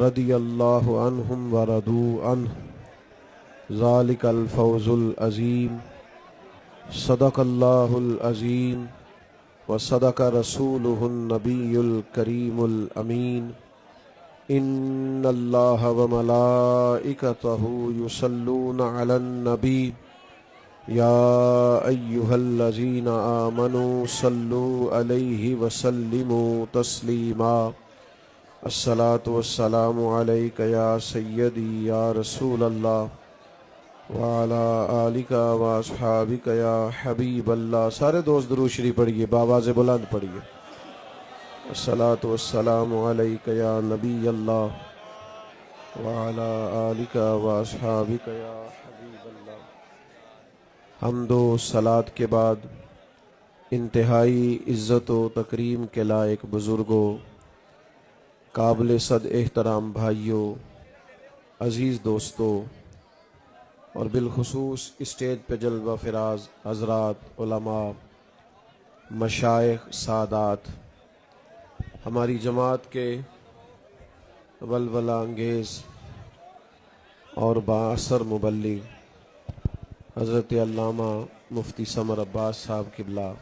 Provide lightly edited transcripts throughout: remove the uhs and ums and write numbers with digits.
رضی اللہ عنہم ورضوا عنہ ذالک الفوز العظیم صدق اللہ العظیم وصدق رسولہ النبی الکریم الامین ان اللہ وملائکتہ یصلون علی النبی یا ایہا الذین آمنوا صلوا علیہ وسلموا تسلیما الصلاۃ والسلام علیک یا سیدی یا رسول اللہ وعلی آلک واصحابک یا حبیب اللہ۔ سارے دوست درود شریف پڑھیے، بآواز بلند پڑھیے۔ الصلاۃ والسلام علیک یا نبی اللہ وعلی آلک واصحابک یا حبیب اللہ۔ حمد و صلات کے بعد انتہائی عزت و تکریم کے لائق بزرگوں، قابل صد احترام بھائیوں، عزیز دوستوں اور بالخصوص اسٹیج پہ جلوہ فراز حضرات، علماء، مشائخ، سادات، ہماری جماعت کے ولولہ انگیز اور بااثر مبلغ حضرت علامہ مفتی سمر عباس صاحب قبلہ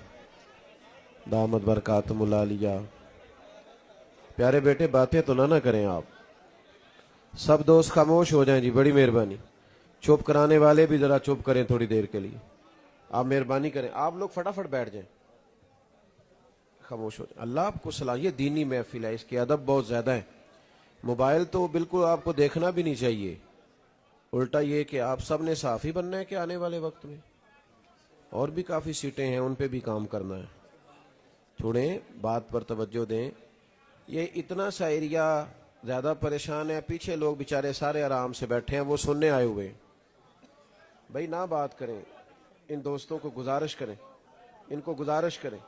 دامت برکاتہم العالیہ۔ پیارے بیٹے باتیں تو نہ کریں، آپ سب دوست خاموش ہو جائیں جی، بڑی مہربانی۔ چپ کرانے والے بھی ذرا چپ کریں تھوڑی دیر کے لیے، آپ مہربانی کریں۔ آپ لوگ فٹافٹ بیٹھ جائیں، خاموش ہو جائیں۔ اللہ آپ کو صلاح، یہ دینی محفل ہے، اس کے ادب بہت زیادہ ہے۔ موبائل تو بالکل آپ کو دیکھنا بھی نہیں چاہیے، الٹا یہ کہ آپ سب نے صحافی بننا ہے کہ آنے والے وقت میں اور بھی کافی سیٹیں ہیں، ان پہ بھی کام کرنا ہے۔ چھوڑیں، بات پر توجہ دیں۔ یہ اتنا سا ایریا زیادہ پریشان ہے، پیچھے لوگ بیچارے سارے آرام سے بیٹھے ہیں، وہ سننے آئے ہوئے ہیں۔ بھائی نہ بات کریں، ان دوستوں کو گزارش کریں، ان کو گزارش کریں،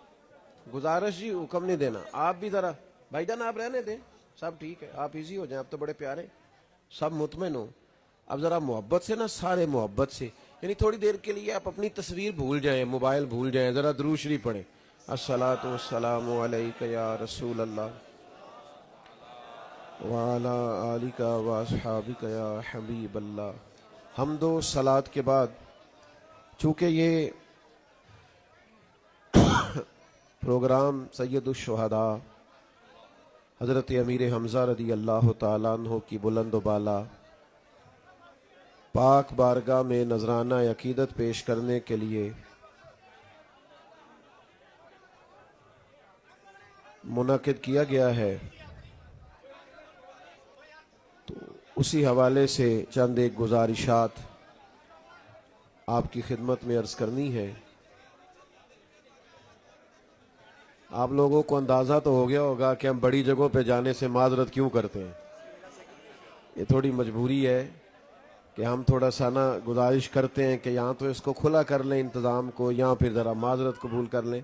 گزارش جی، حکم نہیں دینا۔ آپ بھی ذرا بھائی جان آپ رہنے دیں، سب ٹھیک ہے، آپ ایزی ہو جائیں، آپ تو بڑے پیارے، سب مطمئن ہو۔ اب ذرا محبت سے نا، سارے محبت سے، یعنی تھوڑی دیر کے لیے آپ اپنی تصویر بھول جائیں، موبائل بھول جائیں، ذرا درود شریف پڑھیں۔ الصلاۃ والسلام علیک یا رسول اللہ وعلی آلک واصحابک یا حبیب اللہ۔ حمد و صلات کے بعد چونکہ یہ پروگرام سید الشہداء حضرت امیر حمزہ رضی اللہ تعالیٰ عنہ کی بلند و بالا پاک بارگاہ میں نذرانہ عقیدت پیش کرنے کے لیے منعقد کیا گیا ہے، تو اسی حوالے سے چند ایک گزارشات آپ کی خدمت میں عرض کرنی ہے۔ آپ لوگوں کو اندازہ تو ہو گیا ہوگا کہ ہم بڑی جگہوں پہ جانے سے معذرت کیوں کرتے ہیں۔ یہ تھوڑی مجبوری ہے کہ ہم تھوڑا سا نا گزارش کرتے ہیں کہ یہاں تو اس کو کھلا کر لیں انتظام کو، یہاں پھر ذرا معذرت قبول کر لیں،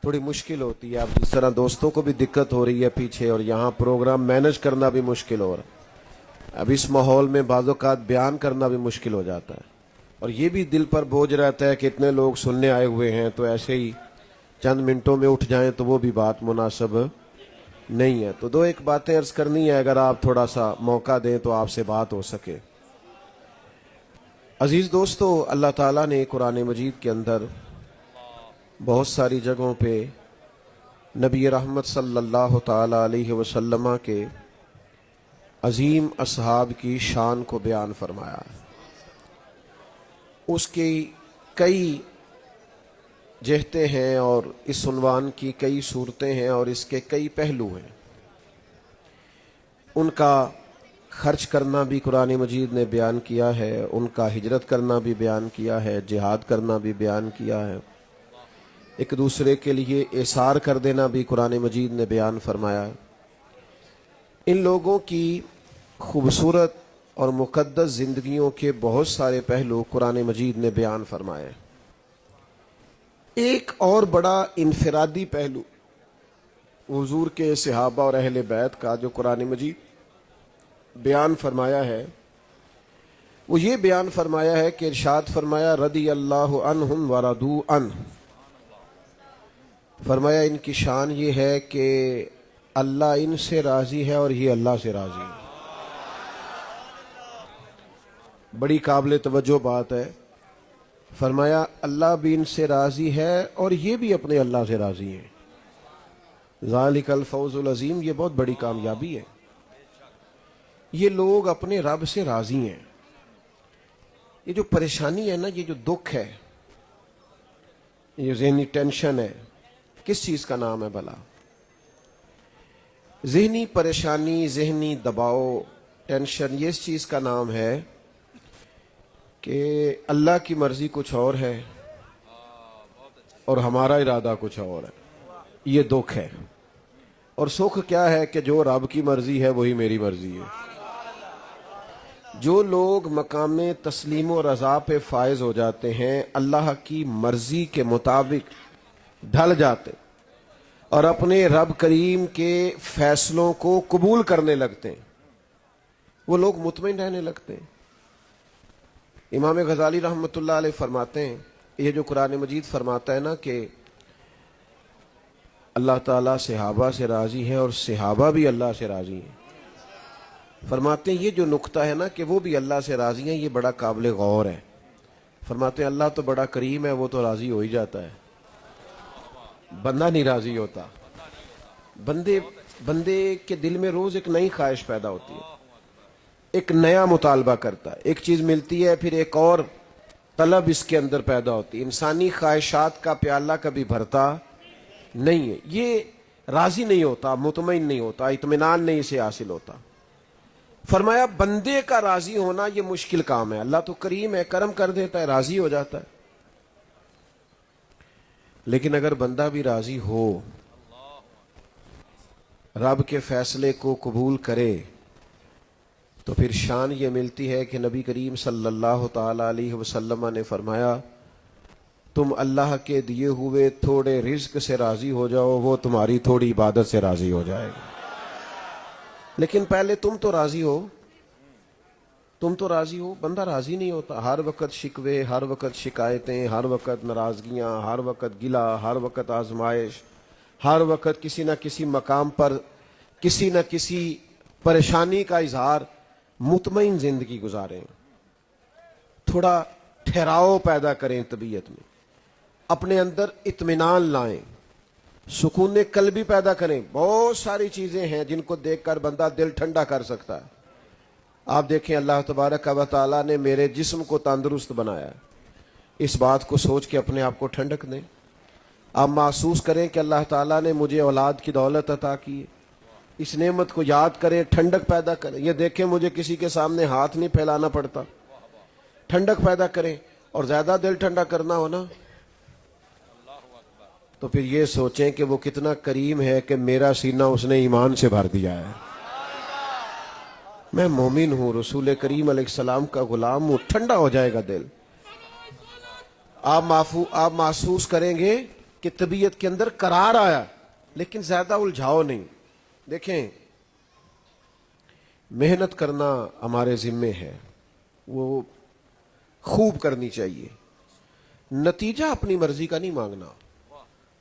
تھوڑی مشکل ہوتی ہے۔ اب جس طرح دوستوں کو بھی دقت ہو رہی ہے پیچھے، اور یہاں پروگرام مینج کرنا بھی مشکل ہو رہا ہے۔ اب اس ماحول میں بعض اوقات بیان کرنا بھی مشکل ہو جاتا ہے، اور یہ بھی دل پر بوجھ رہتا ہے کہ اتنے لوگ سننے آئے ہوئے ہیں، تو ایسے ہی چند منٹوں میں اٹھ جائیں تو وہ بھی بات مناسب نہیں ہے۔ تو دو ایک باتیں عرض کرنی ہے، اگر آپ تھوڑا سا موقع دیں تو آپ سے بات ہو سکے۔ عزیز دوستو، اللہ تعالیٰ نے قرآن مجید کے اندر بہت ساری جگہوں پہ نبی رحمت صلی اللہ تعالیٰ علیہ وسلم کے عظیم اصحاب کی شان کو بیان فرمایا ہے۔ اس کی کئی جہتیں ہیں اور اس عنوان کی کئی صورتیں ہیں اور اس کے کئی پہلو ہیں۔ ان کا خرچ کرنا بھی قرآن مجید نے بیان کیا ہے، ان کا ہجرت کرنا بھی بیان کیا ہے، جہاد کرنا بھی بیان کیا ہے، ایک دوسرے کے لیے ایثار کر دینا بھی قرآن مجید نے بیان فرمایا ہے۔ ان لوگوں کی خوبصورت اور مقدس زندگیوں کے بہت سارے پہلو قرآن مجید نے بیان فرمائے۔ ایک اور بڑا انفرادی پہلو حضور کے صحابہ اور اہل بیت کا جو قرآن مجید بیان فرمایا ہے، وہ یہ بیان فرمایا ہے کہ ارشاد فرمایا رضی اللہ عنہم ورضوا عنہ، فرمایا ان کی شان یہ ہے کہ اللہ ان سے راضی ہے اور یہ اللہ سے راضی ہے۔ بڑی قابل توجہ بات ہے. فرمایا اللہ بھی ان سے راضی ہے اور یہ بھی اپنے اللہ سے راضی ہیں. ذالک الفوز العظیم، یہ بہت بڑی کامیابی ہے. یہ لوگ اپنے رب سے راضی ہیں. یہ جو پریشانی ہے نا، یہ جو دکھ ہے، یہ ذہنی ٹینشن ہے، کس چیز کا نام ہے بھلا؟ ذہنی پریشانی، ذہنی دباؤ، ٹینشن، یہ اس چیز کا نام ہے کہ اللہ کی مرضی کچھ اور ہے اور ہمارا ارادہ کچھ اور ہے. یہ دکھ ہے. اور سکھ کیا ہے کہ جو رب کی مرضی ہے وہی میری مرضی ہے. جو لوگ مقام تسلیم و رضا پہ فائز ہو جاتے ہیں، اللہ کی مرضی کے مطابق ڈھل جاتے اور اپنے رب کریم کے فیصلوں کو قبول کرنے لگتے ہیں، وہ لوگ مطمئن رہنے لگتے ہیں. امام غزالی رحمۃ اللہ علیہ فرماتے ہیں، یہ جو قرآن مجید فرماتا ہے نا کہ اللہ تعالیٰ صحابہ سے راضی ہے اور صحابہ بھی اللہ سے راضی ہیں، فرماتے ہیں یہ جو نقطہ ہے نا کہ وہ بھی اللہ سے راضی ہیں، یہ بڑا قابل غور ہے. فرماتے ہیں اللہ تو بڑا کریم ہے، وہ تو راضی ہو ہی جاتا ہے، بندہ نہیں راضی ہوتا. بندے کے دل میں روز ایک نئی خواہش پیدا ہوتی ہے، ایک نیا مطالبہ کرتا ہے. ایک چیز ملتی ہے پھر ایک اور طلب اس کے اندر پیدا ہوتی ہے. انسانی خواہشات کا پیالہ کبھی بھرتا نہیں ہے. یہ راضی نہیں ہوتا، مطمئن نہیں ہوتا، اطمینان نہیں اسے حاصل ہوتا. فرمایا بندے کا راضی ہونا یہ مشکل کام ہے. اللہ تو کریم ہے، کرم کر دیتا ہے، راضی ہو جاتا ہے. لیکن اگر بندہ بھی راضی ہو، رب کے فیصلے کو قبول کرے، تو پھر شان یہ ملتی ہے کہ نبی کریم صلی اللہ تعالی علیہ وسلم نے فرمایا تم اللہ کے دیے ہوئے تھوڑے رزق سے راضی ہو جاؤ، وہ تمہاری تھوڑی عبادت سے راضی ہو جائے گا. لیکن پہلے تم تو راضی ہو. بندہ راضی نہیں ہوتا. ہر وقت شکوے، ہر وقت شکایتیں، ہر وقت ناراضگیاں، ہر وقت گلہ، ہر وقت آزمائش، ہر وقت کسی نہ کسی مقام پر کسی نہ کسی پریشانی کا اظہار. مطمئن زندگی گزاریں، تھوڑا ٹھہراؤ پیدا کریں طبیعت میں، اپنے اندر اطمینان لائیں، سکون قلبی پیدا کریں. بہت ساری چیزیں ہیں جن کو دیکھ کر بندہ دل ٹھنڈا کر سکتا ہے. آپ دیکھیں اللہ تبارک و تعالیٰ نے میرے جسم کو تندرست بنایا ہے. اس بات کو سوچ کے اپنے آپ کو ٹھنڈک دیں. آپ محسوس کریں کہ اللہ تعالیٰ نے مجھے اولاد کی دولت عطا کی ہے. اس نعمت کو یاد کریں، ٹھنڈک پیدا کریں. یہ دیکھیں مجھے کسی کے سامنے ہاتھ نہیں پھیلانا پڑتا. ٹھنڈک پیدا کریں. اور زیادہ دل ٹھنڈا کرنا ہو نا تو پھر یہ سوچیں کہ وہ کتنا کریم ہے کہ میرا سینہ اس نے ایمان سے بھر دیا ہے. میں مومن ہوں، رسول کریم علیہ السلام کا غلام ہوں. ٹھنڈا ہو جائے گا دل. آپ محسوس کریں گے کہ طبیعت کے اندر قرار آیا، لیکن زیادہ الجھاؤ نہیں. دیکھیں محنت کرنا ہمارے ذمے ہے، وہ خوب کرنی چاہیے. نتیجہ اپنی مرضی کا نہیں مانگنا،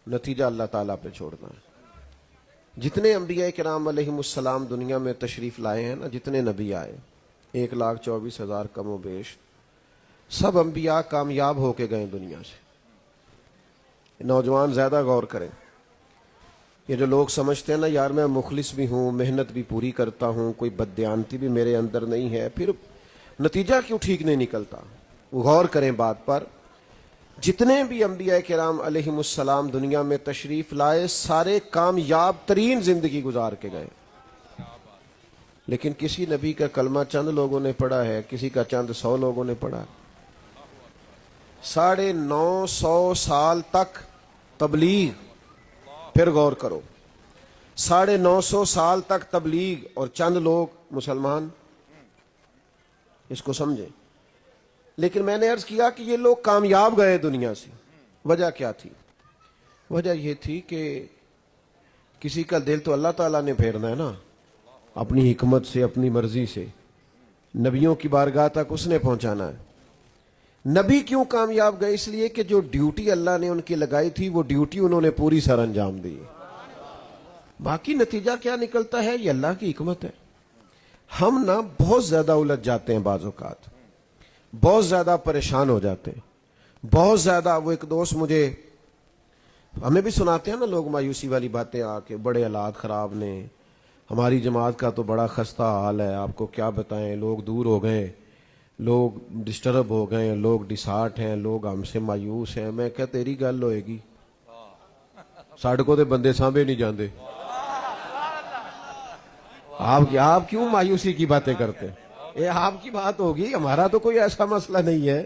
نتیجہ اللہ تعالیٰ پہ چھوڑنا ہے. جتنے انبیاء کرام علیہم السلام دنیا میں تشریف لائے ہیں نا، جتنے نبی آئے 1,24,000 کم و بیش، سب انبیاء کامیاب ہو کے گئے دنیا سے. نوجوان زیادہ غور کریں. یہ جو لوگ سمجھتے ہیں نا یار میں مخلص بھی ہوں، محنت بھی پوری کرتا ہوں، کوئی بددیانتی بھی میرے اندر نہیں ہے، پھر نتیجہ کیوں ٹھیک نہیں نکلتا؟ غور کریں بات پر. جتنے بھی انبیاء کرام علیہم السلام دنیا میں تشریف لائے سارے کامیاب ترین زندگی گزار کے گئے. لیکن کسی نبی کا کلمہ چند لوگوں نے پڑھا ہے، کسی کا چند 100 لوگوں نے پڑھا. 950 سال تک تبلیغ. پھر غور کرو، 950 سال تک تبلیغ اور چند لوگ مسلمان. اس کو سمجھیں. لیکن میں نے عرض کیا کہ یہ لوگ کامیاب گئے دنیا سے. وجہ کیا تھی؟ وجہ یہ تھی کہ کسی کا دل تو اللہ تعالیٰ نے پھیرنا ہے نا، اپنی حکمت سے، اپنی مرضی سے. نبیوں کی بارگاہ تک اس نے پہنچانا ہے. نبی کیوں کامیاب گئے؟ اس لیے کہ جو ڈیوٹی اللہ نے ان کی لگائی تھی وہ ڈیوٹی انہوں نے پوری سر انجام دی. باقی نتیجہ کیا نکلتا ہے یہ اللہ کی حکمت ہے. ہم نا بہت زیادہ الجھ جاتے ہیں بعض اوقات. بہت زیادہ پریشان ہو جاتے ہیں، بہت زیادہ. وہ ایک دوست مجھے، ہمیں بھی سناتے ہیں نا لوگ مایوسی والی باتیں آ کے، بڑے حالات خراب نے، ہماری جماعت کا تو بڑا خستہ حال ہے، آپ کو کیا بتائیں، لوگ دور ہو گئے، لوگ ڈسٹرب ہو گئے، لوگ ڈسہارٹ ہیں، لوگ ہم سے مایوس ہیں. میں کہا تیری گل ہوئے گی، ساڑھے کو تے بندے سانبے نہیں جاندے. آپ کیوں مایوسی کی باتیں کرتے ہیں؟ یہ آپ کی بات ہوگی، ہمارا تو کوئی ایسا مسئلہ نہیں ہے.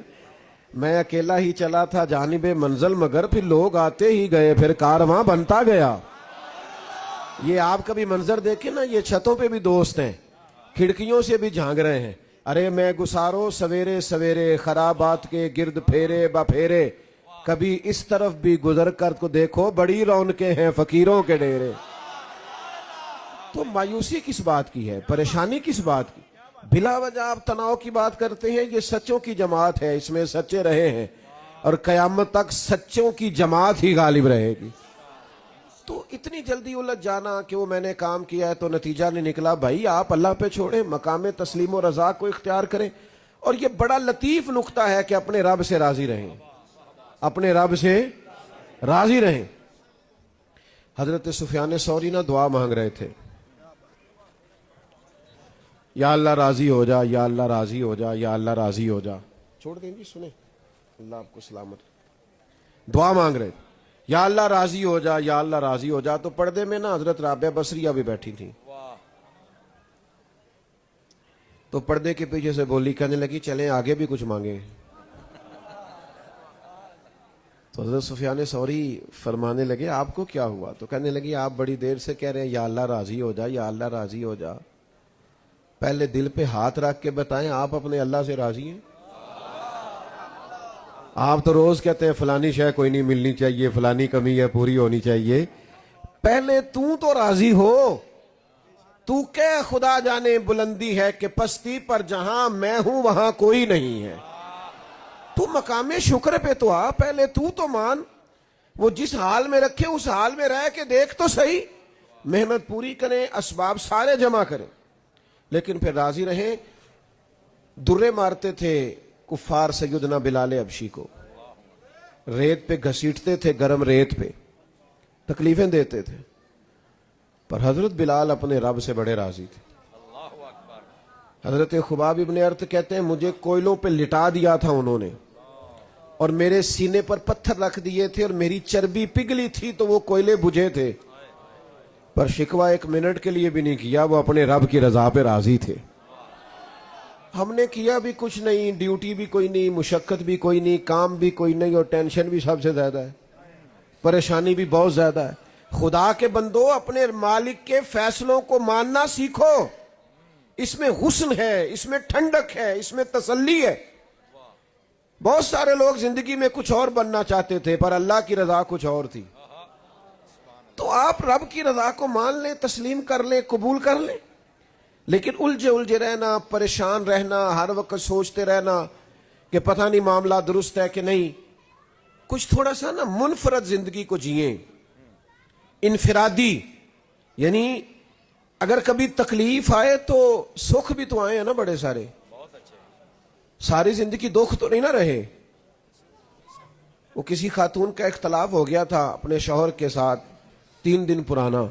میں اکیلا ہی چلا تھا جانب منزل، مگر پھر لوگ آتے ہی گئے، پھر کارواں بنتا گیا. یہ آپ کبھی منظر دیکھیں نا، یہ چھتوں پہ بھی دوست ہیں، کھڑکیوں سے بھی جھانک رہے ہیں. ارے میں گسارو سویرے سویرے، خرابات کے گرد پھیرے با پھیرے، کبھی اس طرف بھی گزر کر کو دیکھو، بڑی رونقیں ہیں فقیروں کے ڈیرے. تو مایوسی کس بات کی ہے، پریشانی کس بات کی؟ بلا وجہ آپ تناؤ کی بات کرتے ہیں. یہ سچوں کی جماعت ہے، اس میں سچے رہے ہیں، اور قیامت تک سچوں کی جماعت ہی غالب رہے گی. تو اتنی جلدی الجھ جانا کہ وہ میں نے کام کیا ہے تو نتیجہ نہیں نکلا، بھائی آپ اللہ پہ چھوڑیں، مقام تسلیم و رضا کو اختیار کریں. اور یہ بڑا لطیف نقطہ ہے کہ اپنے رب سے راضی رہیں، اپنے رب سے راضی رہیں. حضرت سفیان ثوری نہ دعا مانگ رہے تھے، یا اللہ راضی ہو جا، یا اللہ راضی ہو جا، یا اللہ راضی ہو جا. چھوڑ دیں گی، سنیں، اللہ آپ کو سلامت. دعا مانگ رہے، یا اللہ راضی ہو جا، یا اللہ راضی ہو جا. تو پردے میں نا حضرت رابعہ بصریہ بھی بیٹھی تھی. تو پردے کے پیچھے سے بولی، کہنے لگی چلیں آگے بھی کچھ مانگے. تو حضرت سفیان ثوری فرمانے لگے آپ کو کیا ہوا؟ تو کہنے لگی آپ بڑی دیر سے کہہ رہے ہیں یا اللہ راضی ہو جا، یا اللہ راضی ہو جا. پہلے دل پہ ہاتھ رکھ کے بتائیں آپ اپنے اللہ سے راضی ہیں؟ آپ تو روز کہتے ہیں فلانی شے کوئی نہیں ملنی چاہیے، فلانی کمی ہے پوری ہونی چاہیے. پہلے تو راضی ہو. تو کہ خدا جانے بلندی ہے کہ پستی پر جہاں میں ہوں وہاں کوئی نہیں ہے. تو مقام شکر پہ تو آ، پہلے تو مان. وہ جس حال میں رکھے اس حال میں رہ کے دیکھ تو صحیح. محنت پوری کریں، اسباب سارے جمع کریں، لیکن پھر راضی رہیں. درے مارتے تھے کفار سیدنا بلال حبشی کو، ریت پہ گھسیٹتے تھے، گرم ریت پہ تکلیفیں دیتے تھے، پر حضرت بلال اپنے رب سے بڑے راضی تھے. حضرت خباب ابن ارت کہتے ہیں مجھے کوئلوں پہ لٹا دیا تھا انہوں نے، اور میرے سینے پر پتھر رکھ دیے تھے، اور میری چربی پگھلی تھی تو وہ کوئلے بجھے تھے، پر شکوہ ایک منٹ کے لیے بھی نہیں کیا. وہ اپنے رب کی رضا پہ راضی تھے. ہم نے کیا بھی کچھ نہیں، ڈیوٹی بھی کوئی نہیں، مشقت بھی کوئی نہیں، کام بھی کوئی نہیں، اور ٹینشن بھی سب سے زیادہ ہے، پریشانی بھی بہت زیادہ ہے. خدا کے بندو اپنے مالک کے فیصلوں کو ماننا سیکھو. اس میں حسن ہے، اس میں ٹھنڈک ہے، اس میں تسلی ہے. بہت سارے لوگ زندگی میں کچھ اور بننا چاہتے تھے، پر اللہ کی رضا کچھ اور تھی. تو آپ رب کی رضا کو مان لیں، تسلیم کر لیں، قبول کر لیں. لیکن الجھے رہنا، پریشان رہنا، ہر وقت سوچتے رہنا کہ پتہ نہیں معاملہ درست ہے کہ نہیں. کچھ تھوڑا سا نا منفرد زندگی کو جئیں، انفرادی. یعنی اگر کبھی تکلیف آئے تو سکھ بھی تو آئے ہیں نا بڑے سارے. ساری زندگی دکھ تو نہیں نہ رہے. وہ کسی خاتون کا اختلاف ہو گیا تھا اپنے شوہر کے ساتھ 3 دن پرانا.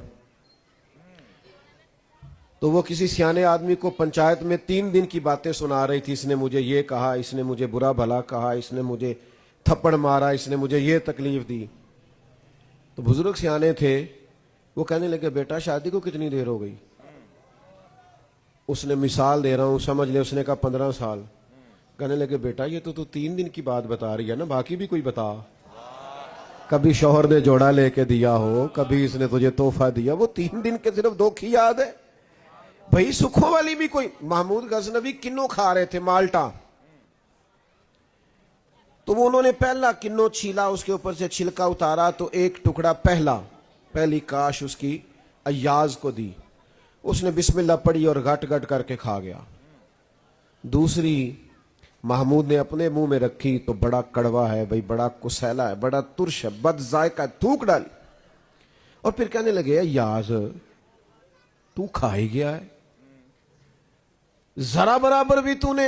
تو وہ کسی سیانے آدمی کو پنچایت میں 3 دن کی باتیں سنا رہی تھی. اس نے مجھے یہ کہا، اس نے مجھے برا بھلا کہا، اس نے مجھے تھپڑ مارا، اس نے مجھے یہ تکلیف دی. تو بزرگ سیانے تھے، وہ کہنے لگے بیٹا شادی کو کتنی دیر ہو گئی؟ اس نے مثال دے رہا ہوں، سمجھ لے. اس نے کہا 15 سال. کہنے لگے بیٹا یہ تو 3 دن کی بات بتا رہی ہے نا، باقی بھی کوئی بتا. کبھی شوہر نے جوڑا لے کے دیا ہو، کبھی اس نے تجھے تحفہ دیا، وہ 3 دن کے صرف 2 کی یاد ہے بھائی. سکھوں والی بھی کوئی. محمود غزنوی کنو کھا رہے تھے، مالٹا. تو وہ انہوں نے پہلا کنو چھیلا، اس کے اوپر سے چھلکا اتارا تو ایک ٹکڑا پہلی کاش اس کی ایاز کو دی. اس نے بسم اللہ پڑھی اور گٹ گٹ کر کے کھا گیا. دوسری محمود نے اپنے منہ میں رکھی تو بڑا کڑوا ہے بھائی، بڑا کسیلا ہے، بڑا ترش ہے، بد ذائقہ ہے، تھوک ڈالی. اور پھر کہنے لگے ایاز تو کھا ہی گیا ہے، ذرا برابر بھی تو نے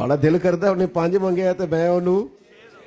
ਤੁਹਾਡਾ ਦਿਲ ਕਰਦਾ ਉਹਨੇ 5 ਮੰਗਿਆ ਤੇ ਮੈਂ ਉਹਨੂੰ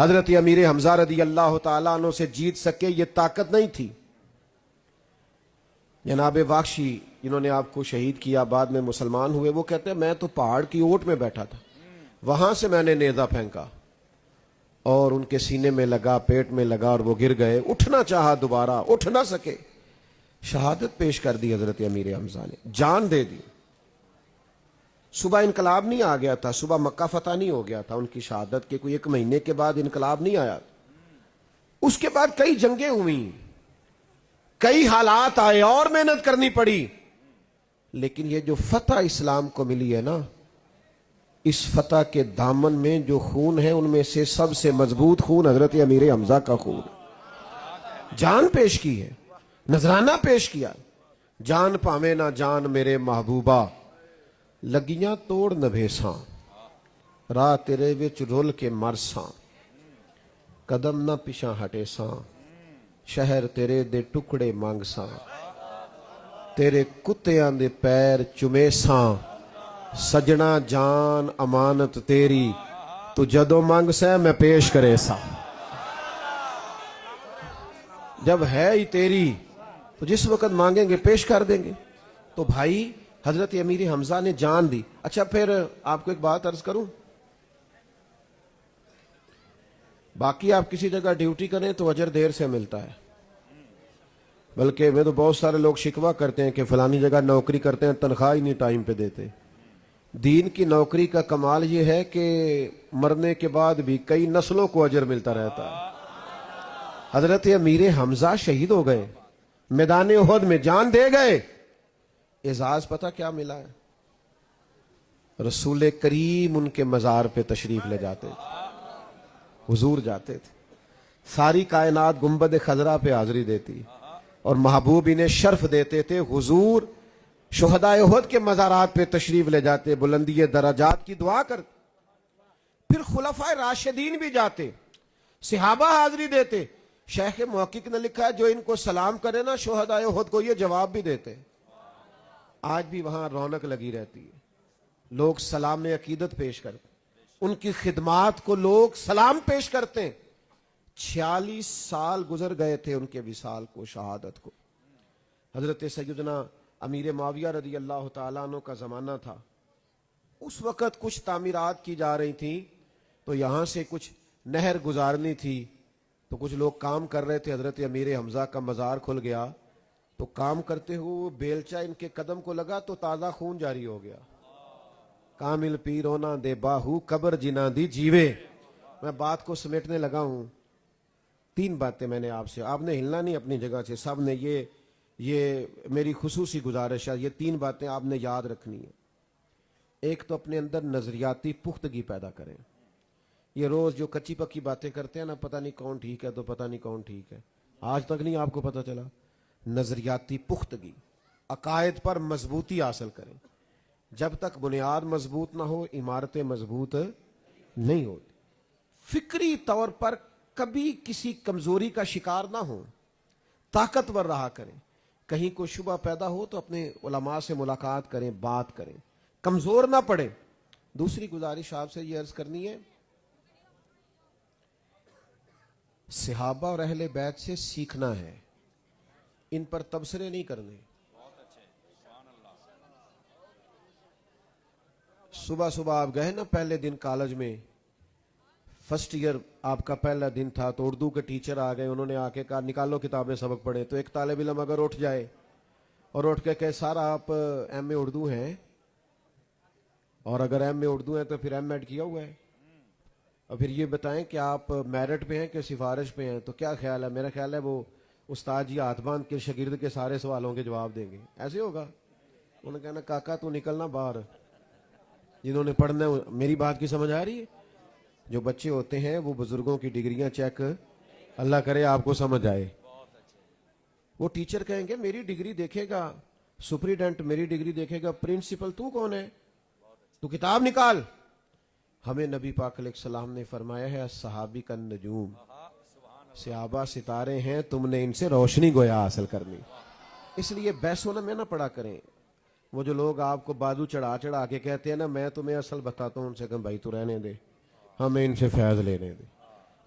حضرت امیر حمزہ رضی اللہ تعالیٰ عنہ سے جیت سکے یہ طاقت نہیں تھی. جناب واخشی جنہوں نے آپ کو شہید کیا بعد میں مسلمان ہوئے، وہ کہتے ہیں میں تو پہاڑ کی اوٹ میں بیٹھا تھا، وہاں سے میں نے نیزہ پھینکا اور ان کے سینے میں لگا، پیٹ میں لگا اور وہ گر گئے. اٹھنا چاہا دوبارہ اٹھ نہ سکے. شہادت پیش کر دی حضرت امیر حمزہ نے، جان دے دی. صبح انقلاب نہیں آ گیا تھا، صبح مکہ فتح نہیں ہو گیا تھا. ان کی شہادت کے کوئی 1 مہینے کے بعد انقلاب نہیں آیا. اس کے بعد کئی جنگیں ہوئیں، کئی حالات آئے اور محنت کرنی پڑی، لیکن یہ جو فتح اسلام کو ملی ہے نا، اس فتح کے دامن میں جو خون ہے ان میں سے سب سے مضبوط خون حضرت امیر حمزہ کا خون. جان پیش کی ہے، نذرانہ پیش کیا. جان پاویں نہ جان میرے محبوبہ، لگیاں توڑ نہ بھیساں، راہ تیرے وچ رول کے مرساں، قدم نہ پیچھا ہٹے ساں، شہر تیرے دے ٹکڑے مانگ ساں، تیرے کتیاں دے پیر چومے ساں، سجنا جان امانت تیری، تو جدو مانگ سا میں پیش کرے سا. جب ہے ہی تیری تو جس وقت مانگیں گے پیش کر دیں گے. تو بھائی حضرت امیر حمزہ نے جان دی. اچھا پھر آپ کو ایک بات عرض کروں، باقی آپ کسی جگہ ڈیوٹی کریں تو اجر دیر سے ملتا ہے، بلکہ میں تو بہت سارے لوگ شکوہ کرتے ہیں کہ فلانی جگہ نوکری کرتے ہیں تنخواہ ہی نہیں ٹائم پہ دیتے. دین کی نوکری کا کمال یہ ہے کہ مرنے کے بعد بھی کئی نسلوں کو اجر ملتا رہتا ہے. حضرت امیر حمزہ شہید ہو گئے، میدان احد میں جان دے گئے. اعزاز پتہ کیا ملا ہے؟ رسول کریم ان کے مزار پہ تشریف لے جاتے تھے، حضور جاتے تھے، ساری کائنات گنبد خضرا پہ حاضری دیتی اور محبوب انہیں شرف دیتے تھے. حضور شہداء احد کے مزارات پہ تشریف لے جاتے، بلندی درجات کی دعا کرتے. پھر خلفائے راشدین بھی جاتے، صحابہ حاضری دیتے. شیخ محقق نے لکھا ہے جو ان کو سلام کرے نا شہداء احد کو یہ جواب بھی دیتے. آج بھی وہاں رونق لگی رہتی ہے، لوگ سلام عقیدت پیش کرتے، ان کی خدمات کو لوگ سلام پیش کرتے ہیں. 46 سال گزر گئے تھے ان کے وصال کو، شہادت کو. حضرت سیدنا امیر معاویہ رضی اللہ تعالیٰ عنہ کا زمانہ تھا. اس وقت کچھ تعمیرات کی جا رہی تھیں تو یہاں سے کچھ نہر گزارنی تھی تو کچھ لوگ کام کر رہے تھے. حضرت امیر حمزہ کا مزار کھل گیا تو کام کرتے ہوئے بیلچہ ان کے قدم کو لگا تو تازہ خون جاری ہو گیا. کامل پیرونا دے باہو قبر جنا دی جیوے. میں بات کو سمیٹنے لگا ہوں. 3 باتیں میں نے آپ سے، آپ نے ہلنا نہیں اپنی جگہ سے، سب نے یہ میری خصوصی گزارش ہے، یہ 3 باتیں آپ نے یاد رکھنی ہیں. ایک تو اپنے اندر نظریاتی پختگی پیدا کریں. یہ روز جو کچی پکی باتیں کرتے ہیں نا، پتہ نہیں کون ٹھیک ہے تو پتہ نہیں کون ٹھیک ہے، آج تک نہیں آپ کو پتہ چلا. نظریاتی پختگی، عقائد پر مضبوطی حاصل کریں. جب تک بنیاد مضبوط نہ ہو عمارتیں مضبوط نہیں ہوتی. فکری طور پر کبھی کسی کمزوری کا شکار نہ ہو، طاقتور رہا کریں. کہیں کوئی شبہ پیدا ہو تو اپنے علماء سے ملاقات کریں، بات کریں، کمزور نہ پڑیں. دوسری گزارش آپ سے یہ عرض کرنی ہے، صحابہ اور اہل بیت سے سیکھنا ہے، ان پر تبصرے نہیں کرنے. صبح صبح آپ گئے نا پہلے دن کالج میں، فرسٹ ایئر آپ کا پہلا دن تھا تو اردو کے ٹیچر آ گئے، انہوں نے آ کے کہا نکالو کتابیں سبق پڑھیں. تو ایک طالب علم اگر اٹھ جائے اور اٹھ کے کہے سر آپ ایم اے اردو ہیں، اور اگر ایم اے اردو ہیں تو پھر ایم ایڈ کیا ہوا ہے، اور پھر یہ بتائیں کہ آپ میرٹ پہ ہیں کہ سفارش پہ ہیں، تو کیا خیال ہے؟ میرا خیال ہے وہ استاد جی ہاتھ باندھ کے شاگرد کے سارے سوالوں کے جواب دیں گے. ایسے ہوگا؟ انہوں نے کہنا کاکا تو نکلنا باہر، جنہوں نے پڑھنا ہے. میری بات کی سمجھ آ رہی ہے؟ جو بچے ہوتے ہیں وہ بزرگوں کی ڈگریاں چیک، اللہ کرے آپ کو سمجھ آئے. وہ ٹیچر کہیں گے میری ڈگری دیکھے گا، سپریڈنٹ میری ڈگری دیکھے گا، پرنسپل تو کون ہے؟ تو کتاب نکال. ہمیں نبی پاک علیہ السلام نے فرمایا ہے صحابی کا نجوم، صحابہ ستارے ہیں، تم نے ان سے روشنی گویا حاصل کرنی. اس لیے بحثوں میں نہ پڑا کریں. وہ جو لوگ آپ کو بازو چڑھا چڑھا کے کہتے ہیں نا میں تمہیں اصل بتاتا ہوں، ان سے کہا بھائی تو رہنے دے، ہمیں ان سے فیض لینے دے.